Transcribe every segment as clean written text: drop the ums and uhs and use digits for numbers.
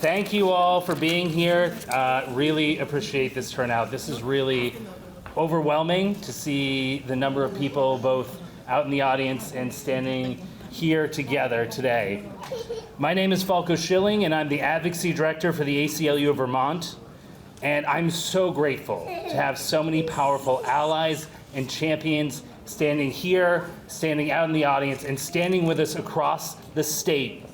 Thank you all for being here. Really appreciate this turnout. This is really overwhelming to see the number of people both out in the audience and standing here together today. My name is Falco Schilling, and I'm the Advocacy Director for the ACLU of Vermont. And I'm so grateful to have so many powerful allies and champions standing here, standing out in the audience, and standing with us across the state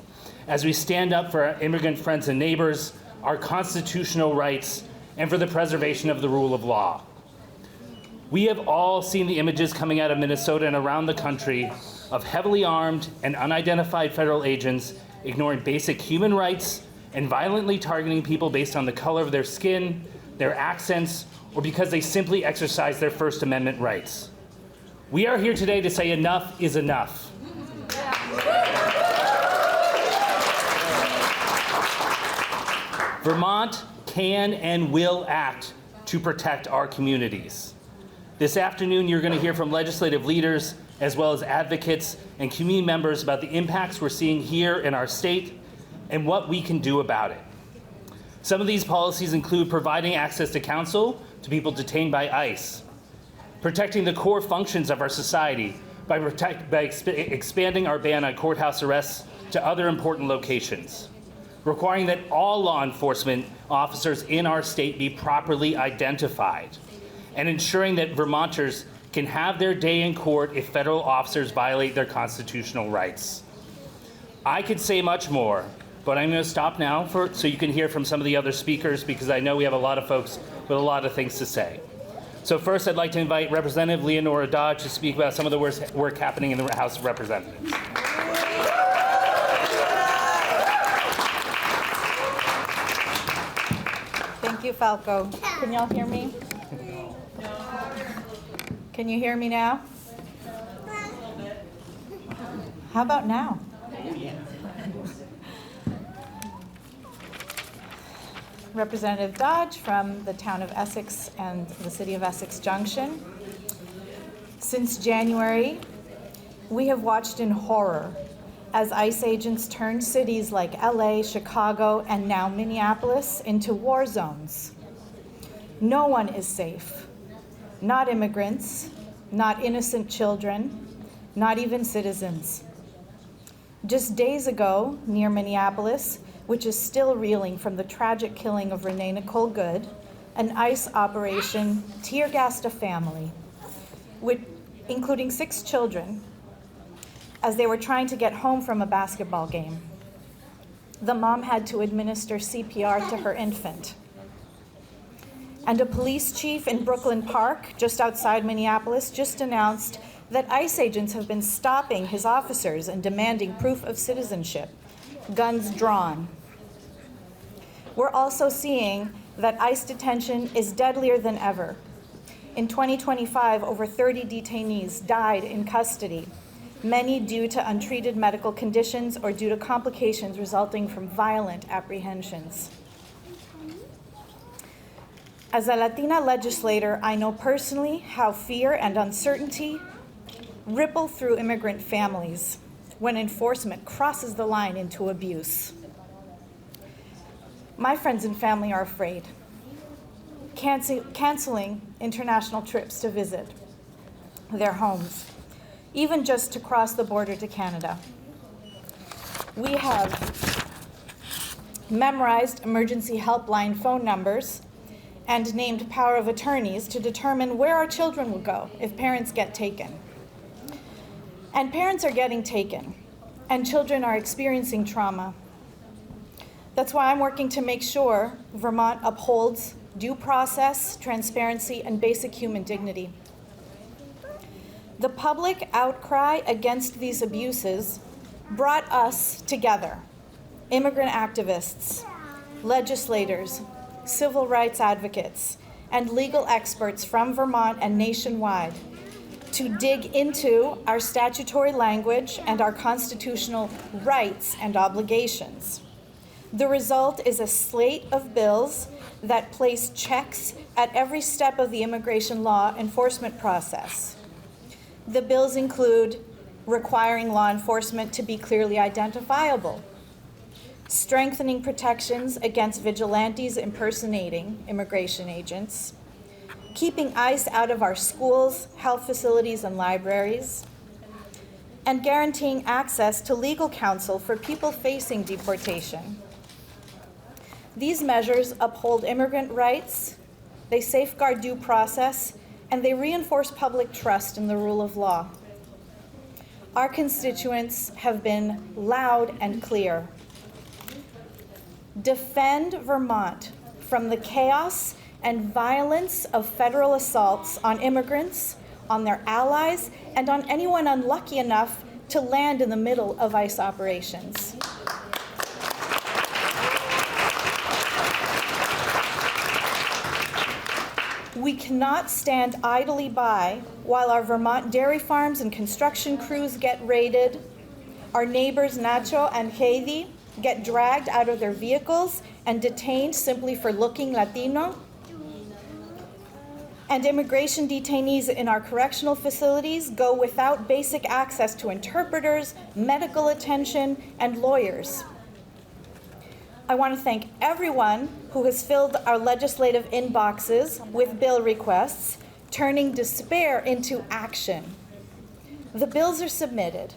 as we stand up for our immigrant friends and neighbors, our constitutional rights, and for the preservation of the rule of law. We have all seen the images coming out of Minnesota and around the country of heavily armed and unidentified federal agents ignoring basic human rights and violently targeting people based on the color of their skin, their accents, or because they simply exercise their First Amendment rights. We are here today to say enough is enough. Vermont can and will act to protect our communities. This afternoon, you're going to hear from legislative leaders as well as advocates and community members about the impacts we're seeing here in our state and what we can do about it. Some of these policies include providing access to counsel to people detained by ICE, protecting the core functions of our society by expanding our ban on courthouse arrests to other important locations, requiring that all law enforcement officers in our state be properly identified, and ensuring that Vermonters can have their day in court if federal officers violate their constitutional rights. I could say much more, but I'm going to stop now so you can hear from some of the other speakers, because I know we have a lot of folks with a lot of things to say. So first, I'd like to invite Representative Leonora Dodge to speak about some of the work happening in the House of Representatives. Thank you, Falco. Can y'all hear me? Can you hear me now? How about now? Representative Dodge from the town of Essex and the city of Essex Junction. Since January, we have watched in horror as ICE agents turned cities like LA, Chicago, and now Minneapolis into war zones. No one is safe. Not immigrants, not innocent children, not even citizens. Just days ago, near Minneapolis, which is still reeling from the tragic killing of Renee Nicole Good, an ICE operation tear-gassed a family, including 6 children, as they were trying to get home from a basketball game. The mom had to administer CPR to her infant. And a police chief in Brooklyn Park, just outside Minneapolis, just announced that ICE agents have been stopping his officers and demanding proof of citizenship, guns drawn. We're also seeing that ICE detention is deadlier than ever. In 2025, over 30 detainees died in custody, many due to untreated medical conditions or due to complications resulting from violent apprehensions. As a Latina legislator, I know personally how fear and uncertainty ripple through immigrant families when enforcement crosses the line into abuse. My friends and family are afraid, canceling international trips to visit their homes, even just to cross the border to Canada. We have memorized emergency helpline phone numbers and named power of attorneys to determine where our children will go if parents get taken. And parents are getting taken, and children are experiencing trauma. That's why I'm working to make sure Vermont upholds due process, transparency, and basic human dignity. The public outcry against these abuses brought us together, immigrant activists, legislators, civil rights advocates, and legal experts from Vermont and nationwide to dig into our statutory language and our constitutional rights and obligations. The result is a slate of bills that place checks at every step of the immigration law enforcement process. The bills include requiring law enforcement to be clearly identifiable, strengthening protections against vigilantes impersonating immigration agents, keeping ICE out of our schools, health facilities, and libraries, and guaranteeing access to legal counsel for people facing deportation. These measures uphold immigrant rights, they safeguard due process, and they reinforce public trust in the rule of law. Our constituents have been loud and clear. Defend Vermont from the chaos and violence of federal assaults on immigrants, on their allies, and on anyone unlucky enough to land in the middle of ICE operations. We cannot stand idly by while our Vermont dairy farms and construction crews get raided, our neighbors Nacho and Heidi get dragged out of their vehicles and detained simply for looking Latino, and immigration detainees in our correctional facilities go without basic access to interpreters, medical attention, and lawyers. I want to thank everyone who has filled our legislative inboxes with bill requests, turning despair into action. The bills are submitted,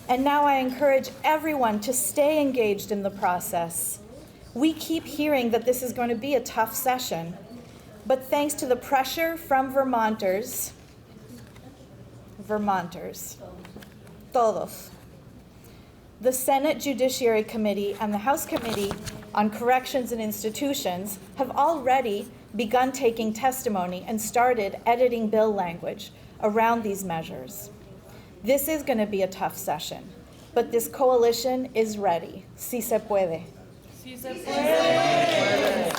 and now I encourage everyone to stay engaged in the process. We keep hearing that this is going to be a tough session, but thanks to the pressure from Vermonters, todos, the Senate Judiciary Committee and the House Committee on Corrections and Institutions have already begun taking testimony and started editing bill language around these measures. This is going to be a tough session, but this coalition is ready. Sí se puede. Sí se puede.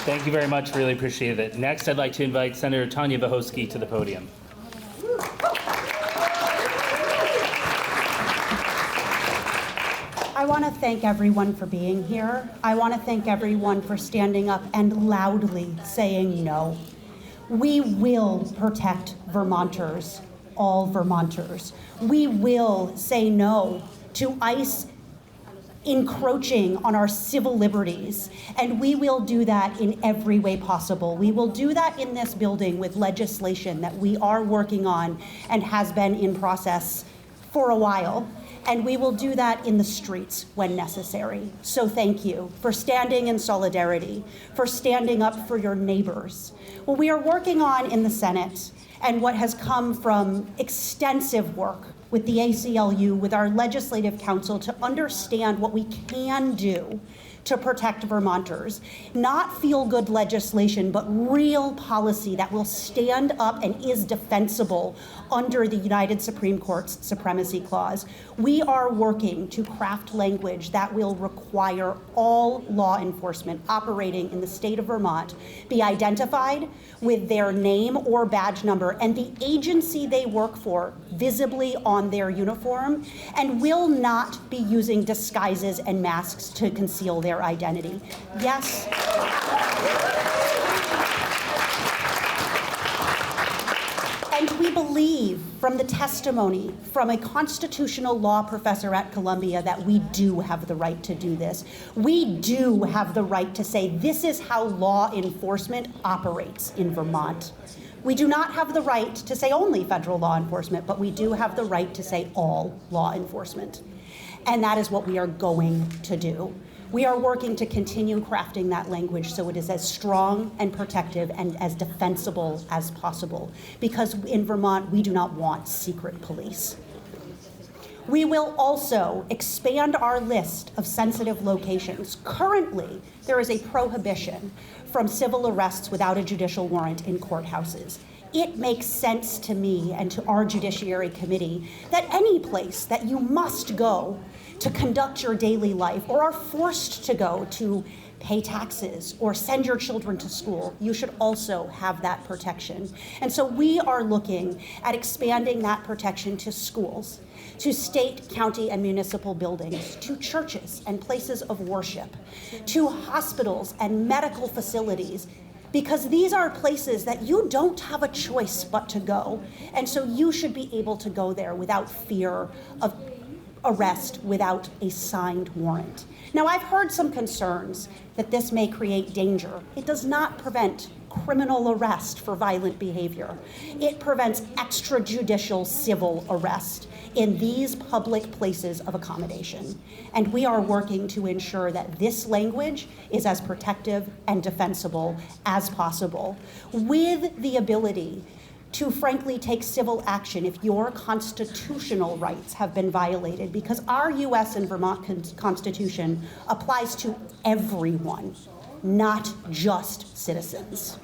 Thank you very much. Really appreciate it. Next, I'd like to invite Senator Tanya Bohosky to the podium. I want to thank everyone for being here. I want to thank everyone for standing up and loudly saying no. We will protect Vermonters, all Vermonters. We will say no to ICE encroaching on our civil liberties, and we will do that in every way possible. We will do that in this building with legislation that we are working on and has been in process for a while, and we will do that in the streets when necessary. So thank you for standing in solidarity, for standing up for your neighbors. What we are working on in the Senate, and what has come from extensive work with the ACLU, with our legislative council, to understand what we can do to protect Vermonters. Not feel-good legislation, but real policy that will stand up and is defensible under the United Supreme Court's Supremacy Clause. We are working to craft language that will require all law enforcement operating in the state of Vermont be identified with their name or badge number and the agency they work for visibly on their uniform, and will not be using disguises and masks to conceal their identity. Yes. And we believe from the testimony from a constitutional law professor at Columbia that we do have the right to do this. We do have the right to say this is how law enforcement operates in Vermont. We do not have the right to say only federal law enforcement, but we do have the right to say all law enforcement. And that is what we are going to do. We are working to continue crafting that language so it is as strong and protective and as defensible as possible, because in Vermont, we do not want secret police. We will also expand our list of sensitive locations. Currently, there is a prohibition from civil arrests without a judicial warrant in courthouses. It makes sense to me and to our Judiciary Committee that any place that you must go to conduct your daily life or are forced to go to pay taxes or send your children to school, you should also have that protection. And so we are looking at expanding that protection to schools, to state, county, and municipal buildings, to churches and places of worship, to hospitals and medical facilities, because these are places that you don't have a choice but to go. And so you should be able to go there without fear of arrest, without a signed warrant. Now, I've heard some concerns that this may create danger. It does not prevent criminal arrest for violent behavior. It prevents extrajudicial civil arrest in these public places of accommodation. And we are working to ensure that this language is as protective and defensible as possible, with the ability to frankly take civil action if your constitutional rights have been violated, because our US and Vermont Constitution applies to everyone, not just citizens.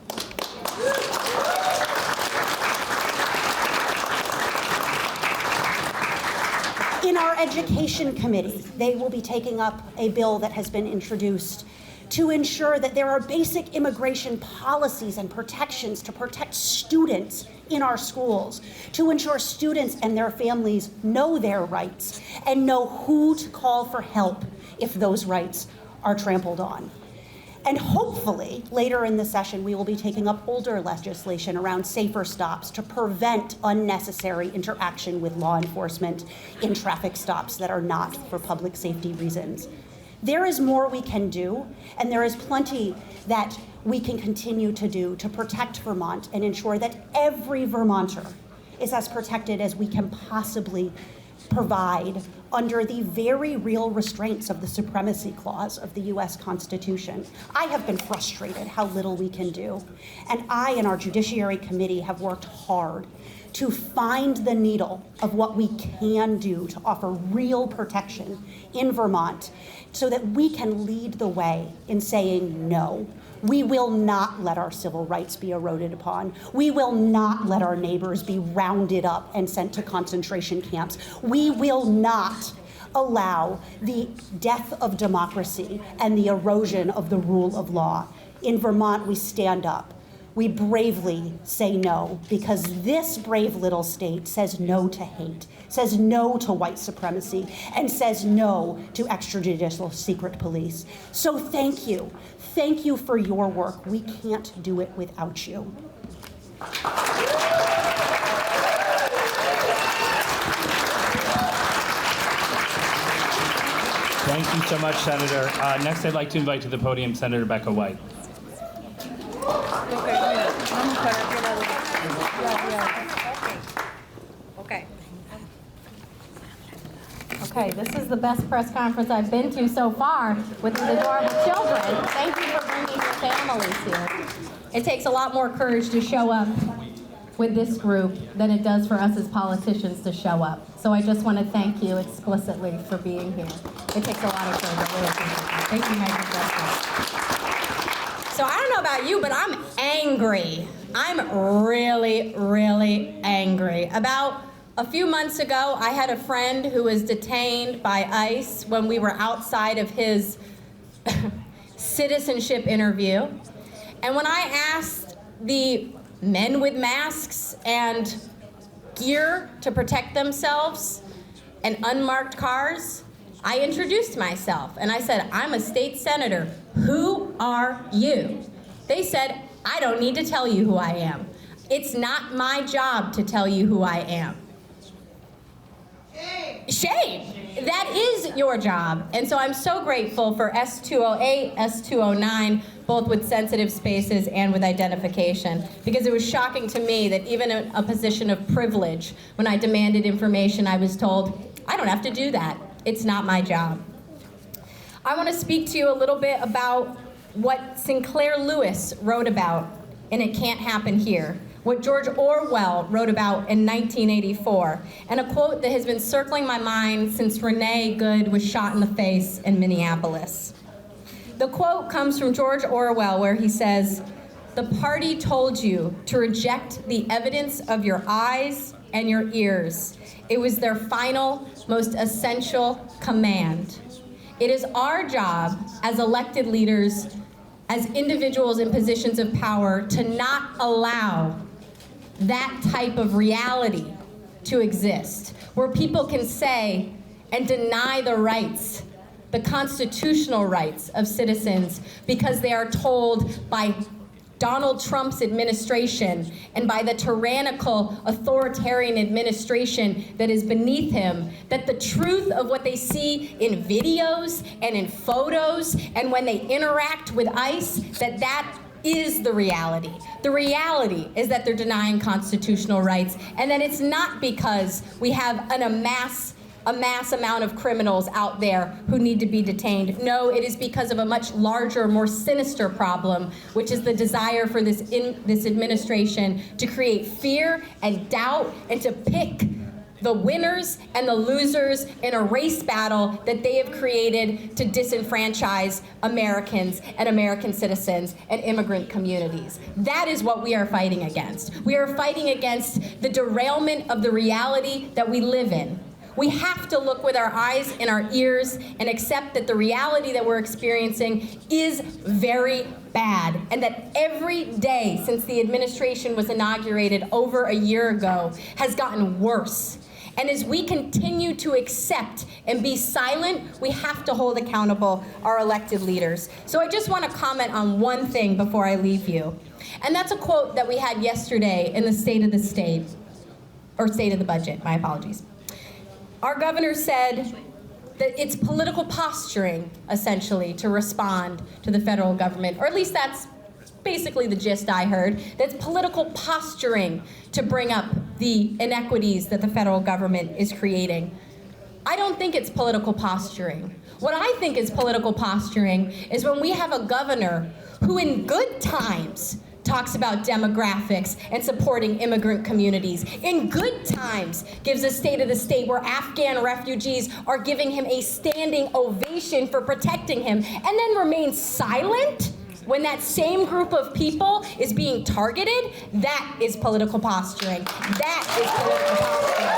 In our Education Committee, they will be taking up a bill that has been introduced to ensure that there are basic immigration policies and protections to protect students in our schools, to ensure students and their families know their rights and know who to call for help if those rights are trampled on. And hopefully, later in the session, we will be taking up older legislation around safer stops to prevent unnecessary interaction with law enforcement in traffic stops that are not for public safety reasons. There is more we can do, and there is plenty that we can continue to do to protect Vermont and ensure that every Vermonter is as protected as we can possibly provide under the very real restraints of the Supremacy Clause of the US Constitution. I have been frustrated how little we can do, and I and our Judiciary Committee have worked hard to find the needle of what we can do to offer real protection in Vermont so that we can lead the way in saying no. We will not let our civil rights be eroded upon. We will not let our neighbors be rounded up and sent to concentration camps. We will not allow the death of democracy and the erosion of the rule of law. In Vermont, we stand up. We bravely say no, because this brave little state says no to hate, says no to white supremacy, and says no to extrajudicial secret police. So thank you. Thank you for your work. We can't do it without you. Thank you so much, Senator. Next, I'd like to invite to the podium Senator Becca White. Okay. Okay, this is the best press conference I've been to so far with these adorable children. Thank you for bringing your families here. It takes a lot more courage to show up with this group than it does for us as politicians to show up. So I just want to thank you explicitly for being here. It takes a lot of courage. I really appreciate it. Thank you, Megan Justice. So I don't know about you, but I'm angry. I'm really, really angry. About a few months ago, I had a friend who was detained by ICE when we were outside of his citizenship interview. And when I asked the men with masks and gear to protect themselves and unmarked cars, I introduced myself and I said, I'm a state senator. Who are you? They said, I don't need to tell you who I am. It's not my job to tell you who I am. Shame. That is your job. And so I'm so grateful for S208, S209, both with sensitive spaces and with identification, because it was shocking to me that even in a position of privilege, when I demanded information, I was told, I don't have to do that. It's not my job. I want to speak to you a little bit about what Sinclair Lewis wrote about in It Can't Happen Here, what George Orwell wrote about in 1984, and a quote that has been circling my mind since Renee Good was shot in the face in Minneapolis. The quote comes from George Orwell, where he says, "The party told you to reject the evidence of your eyes and your ears. It was their final, most essential command. It is our job as elected leaders, as individuals in positions of power, to not allow that type of reality to exist, where people can say and deny the rights, the constitutional rights of citizens, because they are told by Donald Trump's administration and by the tyrannical, authoritarian administration that is beneath him, that the truth of what they see in videos and in photos and when they interact with ICE, that is the reality. The reality is that they're denying constitutional rights, and that it's not because we have a mass amount of criminals out there who need to be detained. No, it is because of a much larger, more sinister problem, which is the desire for this administration to create fear and doubt and to pick the winners and the losers in a race battle that they have created to disenfranchise Americans and American citizens and immigrant communities. That is what we are fighting against. We are fighting against the derailment of the reality that we live in. We have to look with our eyes and our ears and accept that the reality that we're experiencing is very bad, and that every day since the administration was inaugurated over a year ago has gotten worse. And as we continue to accept and be silent, we have to hold accountable our elected leaders. So I just want to comment on one thing before I leave you. And that's a quote that we had yesterday in the State of the State, or State of the Budget, my apologies. Our governor said that it's political posturing, essentially, to respond to the federal government, or at least that's basically the gist I heard. That's political posturing to bring up the inequities that the federal government is creating. I don't think it's political posturing. What I think is political posturing is when we have a governor who in good times talks about demographics and supporting immigrant communities. In good times, gives a State of the State where Afghan refugees are giving him a standing ovation for protecting him, and then remains silent when that same group of people is being targeted. That is political posturing. That is political posturing.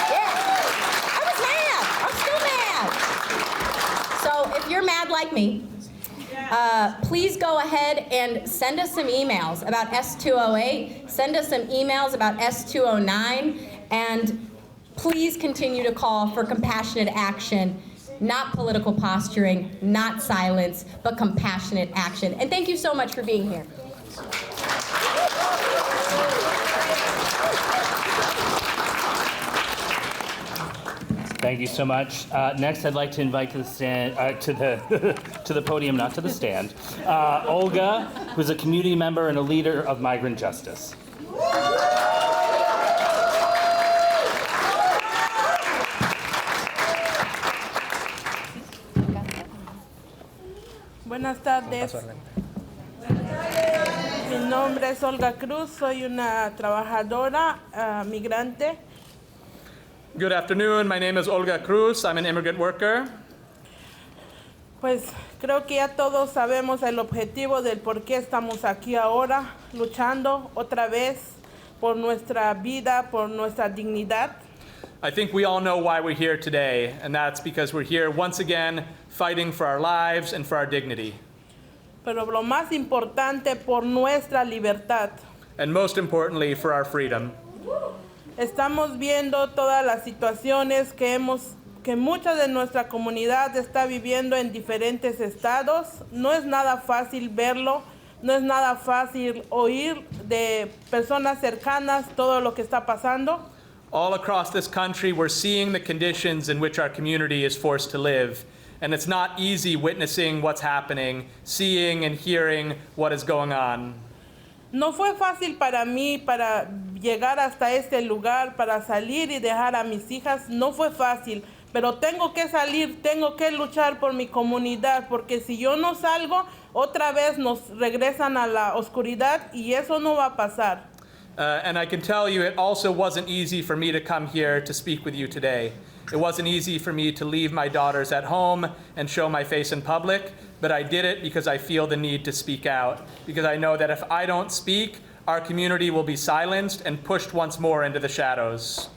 Yeah, I was mad. I'm still mad. So if you're mad like me, please go ahead and send us some emails about S208, send us some emails about S209, and please continue to call for compassionate action. Not political posturing, not silence, but compassionate action. And thank you so much for being here. Thank you so much. Next, I'd like to invite to the stand, to the podium, not to the stand, Olga, who's a community member and a leader of Migrant Justice. Buenas tardes. Mi nombre es Olga Cruz, soy una trabajadora migrante. Good afternoon, my name is Olga Cruz, I'm an immigrant worker. Pues creo que ya todos sabemos el objetivo del por qué estamos aquí ahora, luchando otra vez por nuestra vida, por nuestra dignidad. I think we all know why we're here today, and that's because we're here once again fighting for our lives and for our dignity. Pero lo más importante, por nuestra libertad. And most importantly, for our freedom. Estamos viendo todas las situaciones que mucha de nuestra comunidad está viviendo en diferentes estados. No es nada fácil verlo, no es nada fácil oír de personas cercanas todo lo que está pasando. All across this country, we're seeing the conditions in which our community is forced to live. And it's not easy witnessing what's happening, seeing and hearing what is going on. No fue fácil para mí, para llegar hasta este lugar, para salir y dejar a mis hijas. No fue fácil, pero tengo que salir, tengo que luchar por mi comunidad, porque si yo no salgo, otra vez nos regresan a la oscuridad y eso no va a pasar. And I can tell you it also wasn't easy for me to come here to speak with you today. It wasn't easy for me to leave my daughters at home and show my face in public, but I did it because I feel the need to speak out. Because I know that if I don't speak, our community will be silenced and pushed once more into the shadows.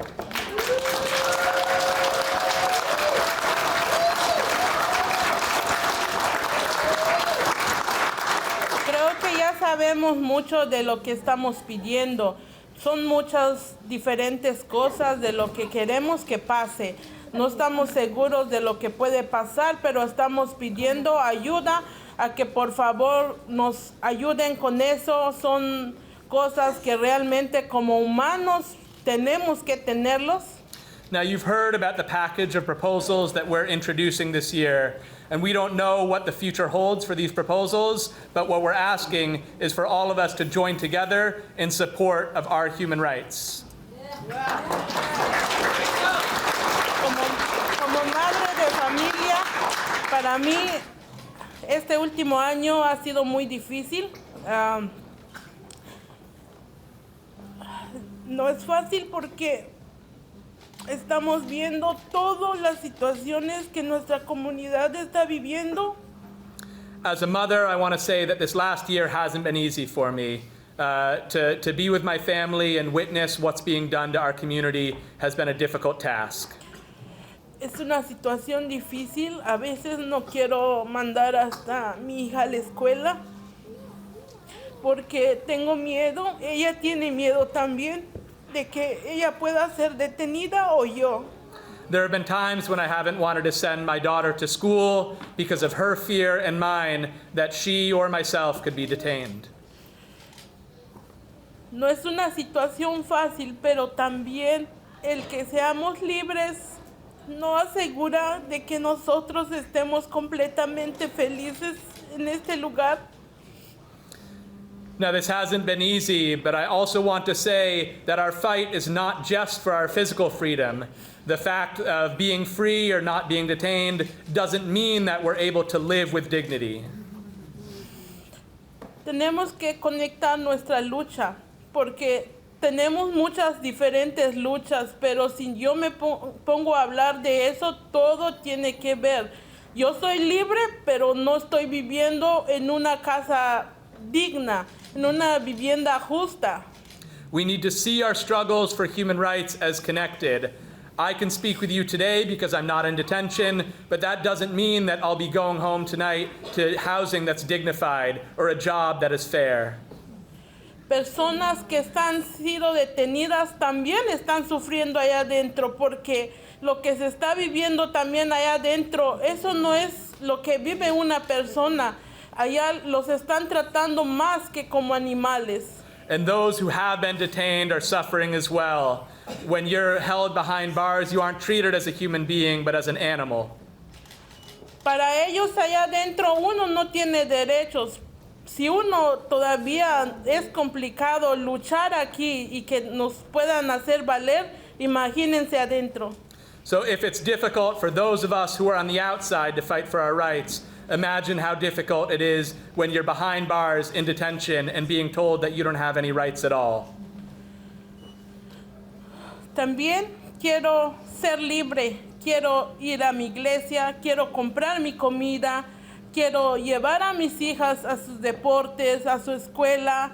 Creo que ya sabemos mucho de lo que estamos pidiendo. son muchas diferentes cosas de lo que queremos que pase. No estamos seguros de lo que puede pasar, pero estamos pidiendo ayuda a que por favor nos ayuden con eso. Son cosas que realmente como humanos tenemos que tenerlos. Now, you've heard about the package of proposals that we're introducing this year, and we don't know what the future holds for these proposals, but what we're asking is for all of us to join together in support of our human rights. Como madre de familia, para mí este último año ha sido muy difícil. No es fácil porque estamos viendo todas las situaciones que nuestra comunidad está viviendo. As a mother, I want to say that this last year hasn't been easy for me. To be with my family and witness what's being done to our community has been a difficult task. Es una situación difícil. A veces no quiero mandar hasta mi hija a la escuela porque tengo miedo. Ella tiene miedo también de que ella pueda ser detenida o yo. There have been times when I haven't wanted to send my daughter to school because of her fear and mine that she or myself could be detained. No es una situación fácil, pero también el que seamos libres no asegura de que nosotros estemos completamente felices en este lugar. Now, this hasn't been easy, but I also want to say that our fight is not just for our physical freedom. The fact of being free or not being detained doesn't mean that we're able to live with dignity. Tenemos que conectar nuestra lucha, porque tenemos muchas diferentes luchas, pero si yo me pongo a hablar de eso, todo tiene que ver. Yo soy libre, pero no estoy viviendo en una casa digna, en una vivienda justa. We need to see our struggles for human rights as connected. I can speak with you today because I'm not in detention, but that doesn't mean that I'll be going home tonight to housing that's dignified or a job that is fair. Personas que han sido detenidas también están sufriendo allá adentro, porque lo que se está viviendo también allá adentro, eso no es lo que vive una persona. Allá los están tratando más que como animales. And those who have been detained are suffering as well. When you're held behind bars, you aren't treated as a human being, but as an animal. Para ellos allá adentro uno no tiene derechos. Si uno todavía es complicado luchar aquí y que nos puedan hacer valer, imagínense adentro. So if it's difficult for those of us who are on the outside to fight for our rights, imagine how difficult it is when you're behind bars in detention and being told that you don't have any rights at all. También quiero ser libre, quiero ir a mi iglesia, quiero comprar mi comida, quiero llevar a mis hijas a sus deportes, a su escuela,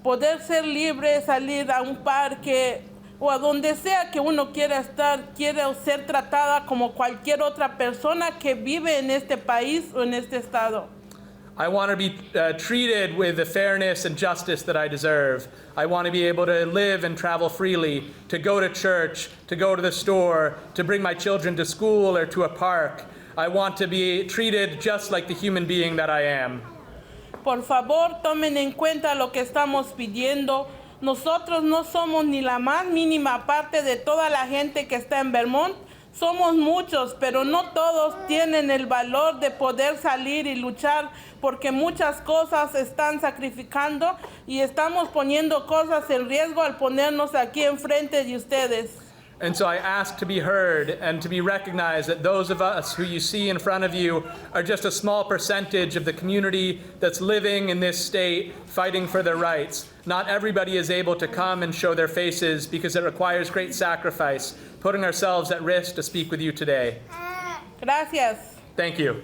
poder ser libre, salir a un parque o a donde sea que uno quiera estar. Quiero ser tratada como cualquier otra persona que vive en este país o en este estado. I want to be treated with the fairness and justice that I deserve. I want to be able to live and travel freely, to go to church, to go to the store, to bring my children to school or to a park. I want to be treated just like the human being that I am. Por favor, tomen en cuenta lo que estamos pidiendo. Nosotros no somos ni la más mínima parte de toda la gente que está en Vermont. Somos muchos, pero no todos tienen el valor de poder salir y luchar, porque muchas cosas están sacrificando y estamos poniendo cosas en riesgo al ponernos aquí enfrente de ustedes. And so I ask to be heard and to be recognized that those of us who you see in front of you are just a small percentage of the community that's living in this state, fighting for their rights. Not everybody is able to come and show their faces because it requires great sacrifice, putting ourselves at risk to speak with you today. Gracias. Thank you.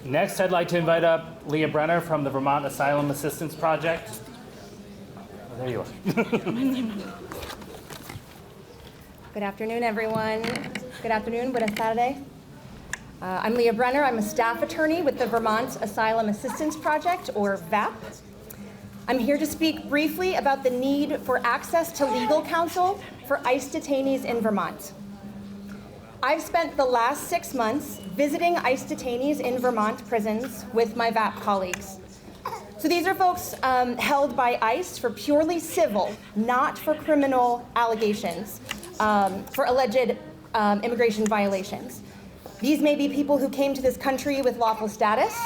Next Next, I'd like to invite up Leah Brenner from the Vermont Asylum Assistance Project. Oh, there you are. Good afternoon, everyone. Good afternoon, buenas tardes. I'm Leah Brenner. I'm a staff attorney with the Vermont Asylum Assistance Project, or VAP. I'm here to speak briefly about the need for access to legal counsel for ICE detainees in Vermont. I've spent the last 6 months visiting ICE detainees in Vermont prisons with my VAP colleagues. So these are folks held by ICE for purely civil, not for criminal allegations, for alleged immigration violations. These may be people who came to this country with lawful status,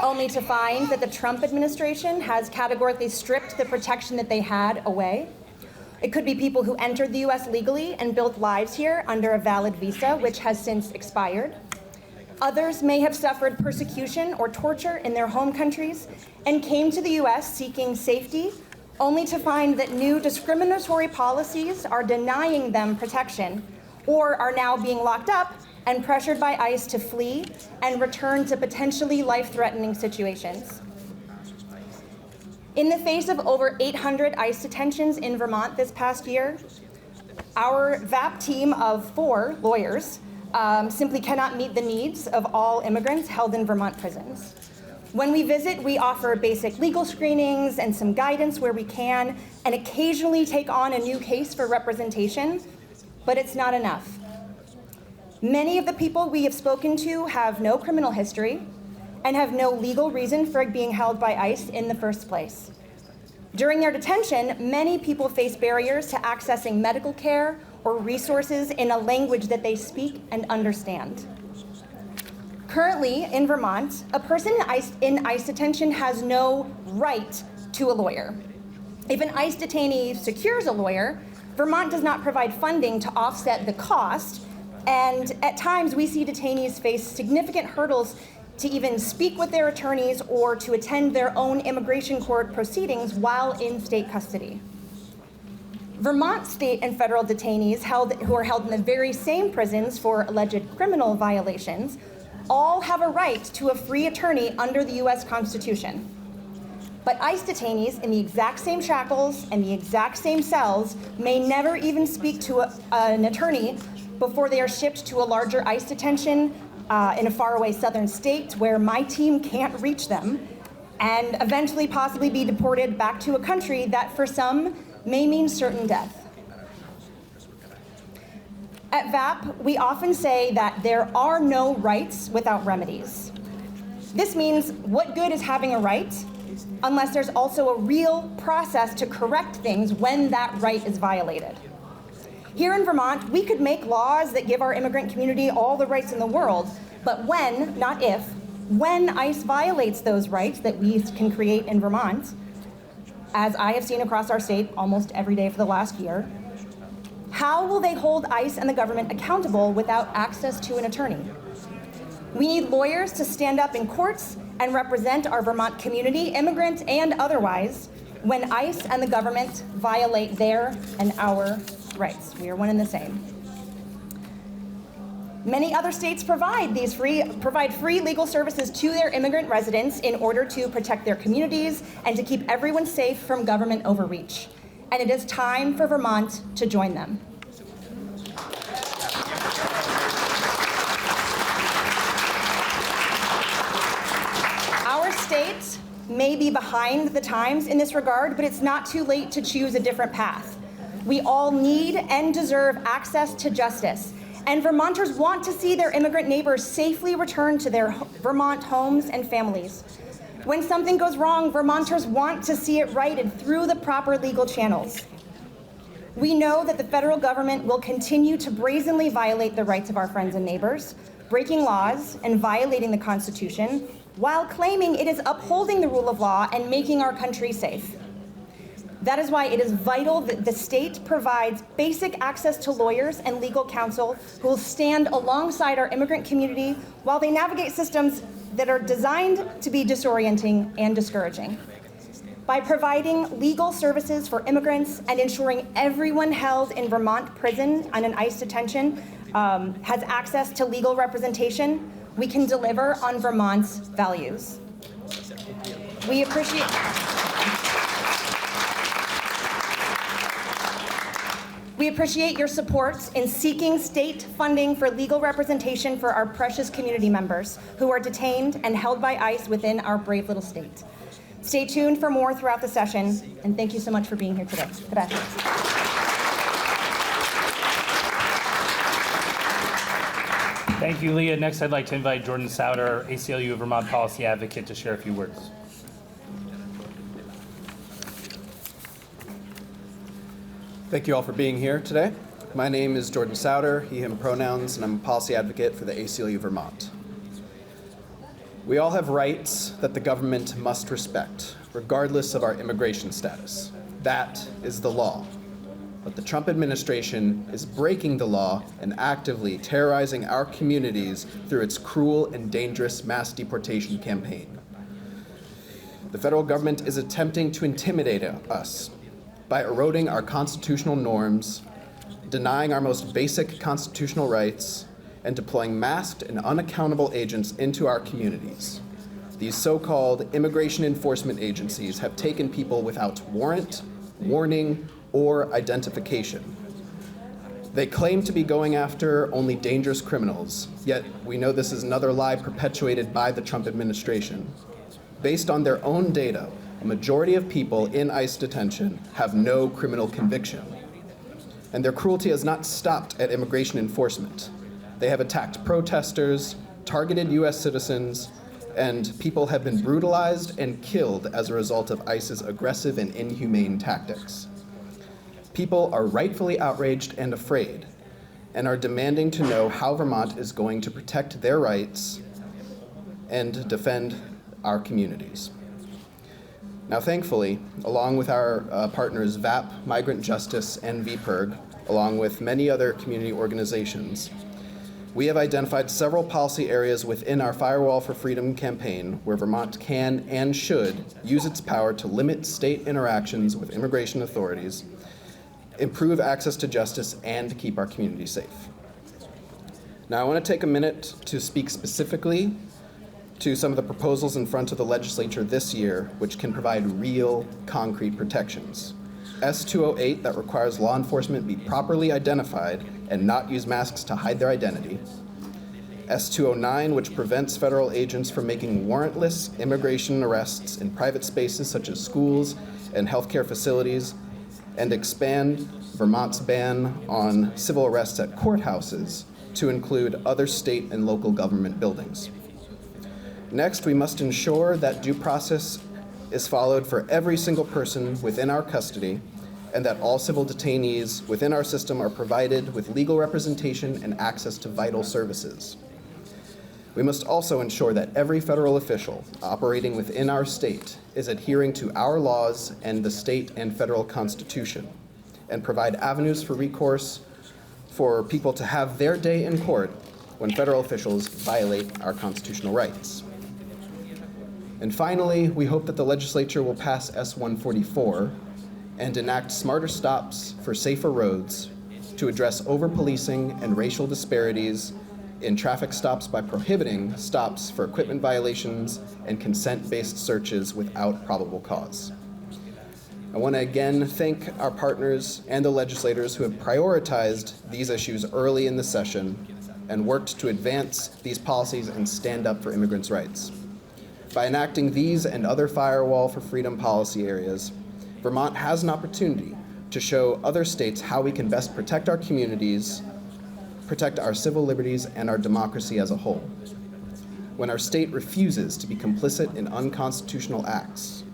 only to find that the Trump administration has categorically stripped the protection that they had away. It could be people who entered the US legally and built lives here under a valid visa, which has since expired. Others may have suffered persecution or torture in their home countries and came to the US seeking safety, only to find that new discriminatory policies are denying them protection, or are now being locked up and pressured by ICE to flee and return to potentially life-threatening situations. In the face of over 800 ICE detentions in Vermont this past year, our VAP team of 4 lawyers simply cannot meet the needs of all immigrants held in Vermont prisons. When we visit, we offer basic legal screenings and some guidance where we can, and occasionally take on a new case for representation, but it's not enough. Many of the people we have spoken to have no criminal history and have no legal reason for being held by ICE in the first place. During their detention, many people face barriers to accessing medical care or resources in a language that they speak and understand. Currently, in Vermont, a person in ICE detention has no right to a lawyer. If an ICE detainee secures a lawyer, Vermont does not provide funding to offset the cost, and at times we see detainees face significant hurdles to even speak with their attorneys or to attend their own immigration court proceedings while in state custody. Vermont state and federal detainees who are held in the very same prisons for alleged criminal violations all have a right to a free attorney under the US Constitution. But ICE detainees in the exact same shackles and the exact same cells may never even speak to an attorney before they are shipped to a larger ICE detention in a faraway southern state where my team can't reach them, and eventually possibly be deported back to a country that for some may mean certain death. At VAP, we often say that there are no rights without remedies. This means, what good is having a right unless there's also a real process to correct things when that right is violated? Here in Vermont, we could make laws that give our immigrant community all the rights in the world, but when, not if, when ICE violates those rights that we can create in Vermont, as I have seen across our state almost every day for the last year, how will they hold ICE and the government accountable without access to an attorney? We need lawyers to stand up in courts and represent our Vermont community, immigrant and otherwise, when ICE and the government violate their and our rights. We are one and the same. Many other states provide free legal services to their immigrant residents in order to protect their communities and to keep everyone safe from government overreach. And it is time for Vermont to join them. Our state may be behind the times in this regard, but it's not too late to choose a different path. We all need and deserve access to justice, and Vermonters want to see their immigrant neighbors safely return to their Vermont homes and families. When something goes wrong, Vermonters want to see it righted through the proper legal channels. We know that the federal government will continue to brazenly violate the rights of our friends and neighbors, breaking laws and violating the Constitution, while claiming it is upholding the rule of law and making our country safe. That is why it is vital that the state provides basic access to lawyers and legal counsel who will stand alongside our immigrant community while they navigate systems that are designed to be disorienting and discouraging. By providing legal services for immigrants and ensuring everyone held in Vermont prison on an ICE detention has access to legal representation, we can deliver on Vermont's values. We appreciate your support in seeking state funding for legal representation for our precious community members who are detained and held by ICE within our brave little state. Stay tuned for more throughout the session, and thank you so much for being here today. Gracias. Thank you, Leah. Next, I'd like to invite Jordan Souter, ACLU of Vermont policy advocate, to share a few words. Thank you all for being here today. My name is Jordan Souter, he, him pronouns, and I'm a policy advocate for the ACLU Vermont. We all have rights that the government must respect, regardless of our immigration status. That is the law. But the Trump administration is breaking the law and actively terrorizing our communities through its cruel and dangerous mass deportation campaign. The federal government is attempting to intimidate us by eroding our constitutional norms, denying our most basic constitutional rights, and deploying masked and unaccountable agents into our communities. These so-called immigration enforcement agencies have taken people without warrant, warning, or identification. They claim to be going after only dangerous criminals, yet we know this is another lie perpetuated by the Trump administration. Based on their own data, a majority of people in ICE detention have no criminal conviction. And their cruelty has not stopped at immigration enforcement. They have attacked protesters, targeted US citizens, and people have been brutalized and killed as a result of ICE's aggressive and inhumane tactics. People are rightfully outraged and afraid, and are demanding to know how Vermont is going to protect their rights and defend our communities. Now, thankfully, along with our partners VAP, Migrant Justice, and VPIRG, along with many other community organizations, we have identified several policy areas within our Firewall for Freedom campaign where Vermont can and should use its power to limit state interactions with immigration authorities, improve access to justice, and keep our community safe. Now, I want to take a minute to speak specifically to some of the proposals in front of the legislature this year, which can provide real, concrete protections. S208, that requires law enforcement be properly identified and not use masks to hide their identity. S209, which prevents federal agents from making warrantless immigration arrests in private spaces such as schools and healthcare facilities, and expand Vermont's ban on civil arrests at courthouses to include other state and local government buildings. Next, we must ensure that due process is followed for every single person within our custody, and that all civil detainees within our system are provided with legal representation and access to vital services. We must also ensure that every federal official operating within our state is adhering to our laws and the state and federal constitution, and provide avenues for recourse for people to have their day in court when federal officials violate our constitutional rights. And finally, we hope that the legislature will pass S144 and enact smarter stops for safer roads to address over-policing and racial disparities in traffic stops by prohibiting stops for equipment violations and consent-based searches without probable cause. I want to again thank our partners and the legislators who have prioritized these issues early in the session and worked to advance these policies and stand up for immigrants' rights. By enacting these and other Firewall for Freedom policy areas, Vermont has an opportunity to show other states how we can best protect our communities, protect our civil liberties, and our democracy as a whole. When our state refuses to be complicit in unconstitutional acts,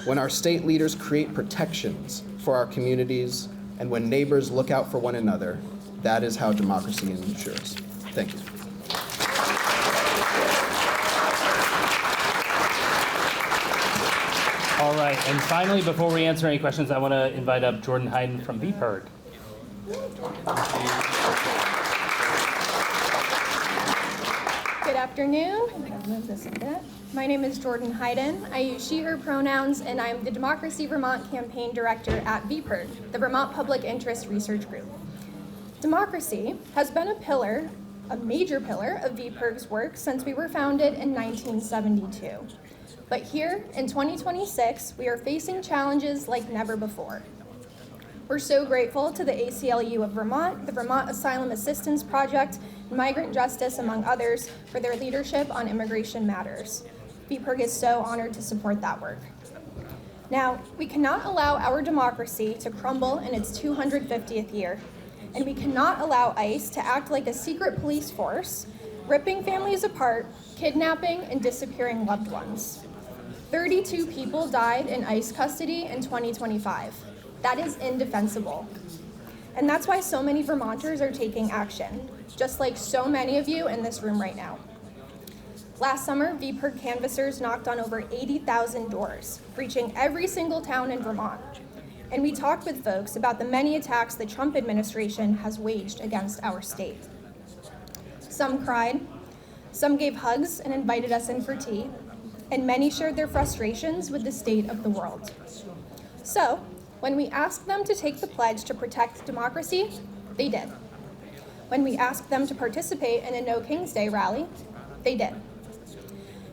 when our state leaders create protections for our communities, and when neighbors look out for one another, that is how democracy ensures. Thank you. All right, and finally, before we answer any questions, I want to invite up Jordan Hayden from VPIRG. Good afternoon. I'm going to move this a bit. My name is Jordan Hayden. I use she, her pronouns, and I'm the Democracy Vermont Campaign Director at VPIRG, the Vermont Public Interest Research Group. Democracy has been a pillar a major pillar of VPIRG's work since we were founded in 1972. But here in 2026, we are facing challenges like never before. We're so grateful to the ACLU of Vermont, the Vermont Asylum Assistance Project, and Migrant Justice, among others, for their leadership on immigration matters. VPIRG is so honored to support that work. Now, we cannot allow our democracy to crumble in its 250th year, and we cannot allow ICE to act like a secret police force, ripping families apart, kidnapping and disappearing loved ones. 32 people died in ICE custody in 2025. That is indefensible. And that's why so many Vermonters are taking action, just like so many of you in this room right now. Last summer, VPIRG canvassers knocked on over 80,000 doors, reaching every single town in Vermont. And we talked with folks about the many attacks the Trump administration has waged against our state. Some cried, some gave hugs and invited us in for tea, and many shared their frustrations with the state of the world. So, when we asked them to take the pledge to protect democracy, they did. When we asked them to participate in a No King's Day rally, they did.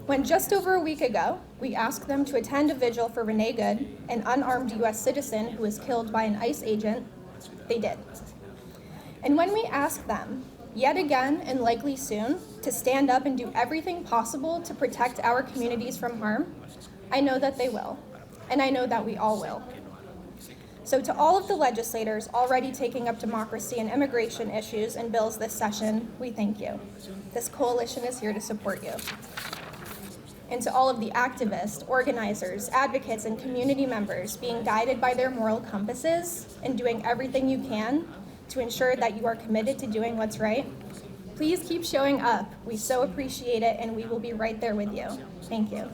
When just over a week ago, we asked them to attend a vigil for Renee Good, an unarmed US citizen who was killed by an ICE agent, they did. And when we asked them, yet again and likely soon, to stand up and do everything possible to protect our communities from harm, I know that they will, and I know that we all will. So to all of the legislators already taking up democracy and immigration issues and bills this session, we thank you. This coalition is here to support you. And to all of the activists, organizers, advocates, and community members being guided by their moral compasses and doing everything you can to ensure that you are committed to doing what's right, please keep showing up. We so appreciate it, and we will be right there with you. Thank you.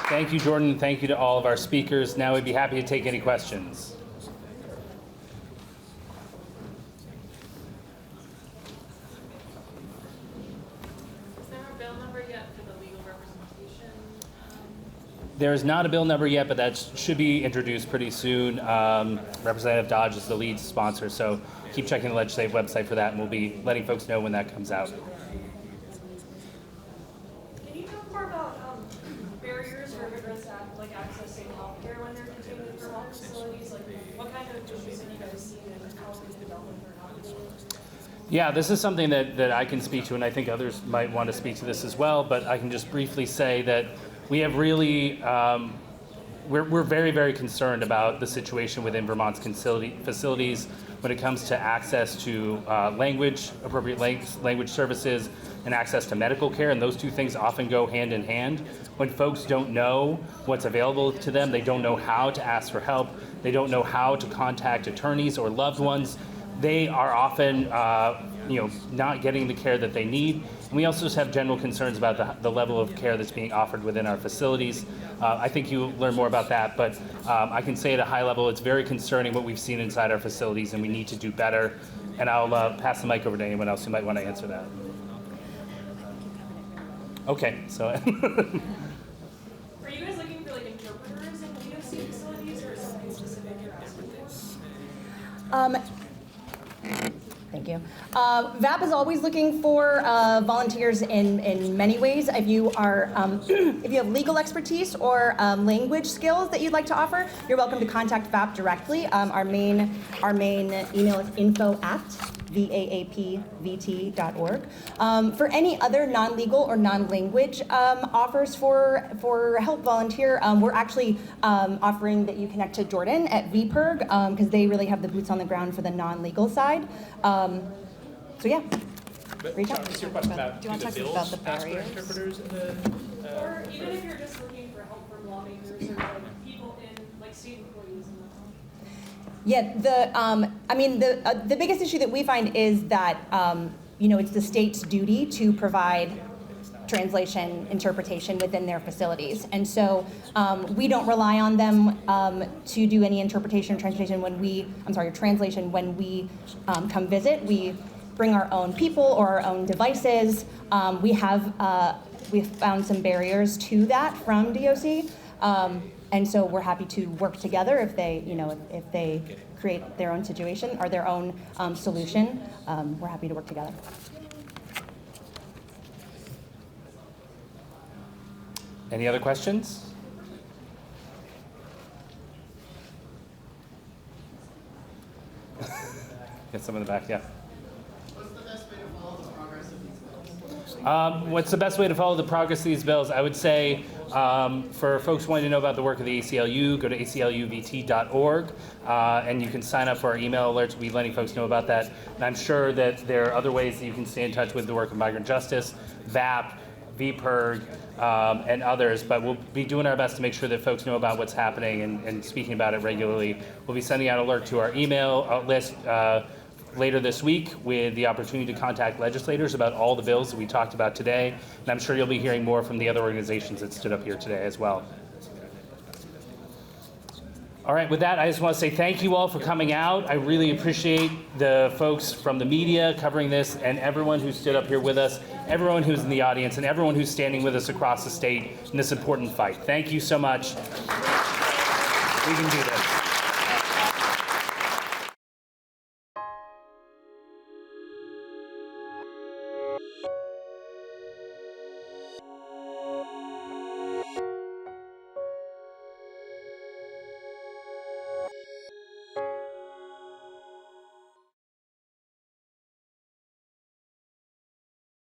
Thank you, Jordan. Thank you to all of our speakers. Now we'd be happy to take any questions. Is there a bill number yet for the legal representation? There is not a bill number yet, but that should be introduced pretty soon. Representative Dodge is the lead sponsor, so keep checking the legislative website for that, and we'll be letting folks know when that comes out. Can you talk more about barriers for immigrants like accessing healthcare when they're detained in Vermont facilities? Like, what kind of issues have you guys seen and how is development for happening? Yeah, this is something that I can speak to, and I think others might want to speak to this as well, but I can just briefly say that we have really, we're very, very concerned about the situation within Vermont's facilities when it comes to access to appropriate language services, and access to medical care, and those two things often go hand in hand. When folks don't know what's available to them, they don't know how to ask for help, they don't know how to contact attorneys or loved ones, they are often not getting the care that they need. And we also just have general concerns about the level of care that's being offered within our facilities. I think you'll learn more about that, but I can say at a high level, it's very concerning what we've seen inside our facilities, and we need to do better. And I'll pass the mic over to anyone else who might want to answer that. Okay, so. Are you guys looking for like interpreters in DOC facilities, or something specific you're asking? Thank you. VAP is always looking for volunteers in many ways. If you are, if you have legal expertise or language skills that you'd like to offer, you're welcome to contact VAP directly. Our main email is info@vaapvt.org. For any other non-legal or non-language offers for help volunteer, we're actually offering that you connect to Jordan at VPIRG because they really have the boots on the ground for the non-legal side. So yeah, reach out. What's your question about? Do you want to talk about the barriers? Interpreters in the, Or even if you're just looking for help from lawmakers or like people in like state employees in the Yeah, the biggest issue that we find is that it's the state's duty to provide translation interpretation within their facilities, and so we don't rely on them to do any interpretation or translation when we come visit. We bring our own people or our own devices. We've found some barriers to that from DOC. And so we're happy to work together if they, if they create their own situation or their own solution. We're happy to work together. Any other questions? Get some in the back, yeah. What's the best way to follow the progress of these bills? I would say for folks wanting to know about the work of the ACLU, go to acluvt.org and you can sign up for our email alerts. We'll be letting folks know about that. And I'm sure that there are other ways that you can stay in touch with the work of migrant justice, VAP, VPIRG, and others, but we'll be doing our best to make sure that folks know about what's happening and speaking about it regularly. We'll be sending out an alert to our email list later this week with the opportunity to contact legislators about all the bills that we talked about today. And I'm sure you'll be hearing more from the other organizations that stood up here today as well. All right, with that, I just want to say thank you all for coming out. I really appreciate the folks from the media covering this and everyone who stood up here with us, everyone who's in the audience, and everyone who's standing with us across the state in this important fight. Thank you so much. We can do this.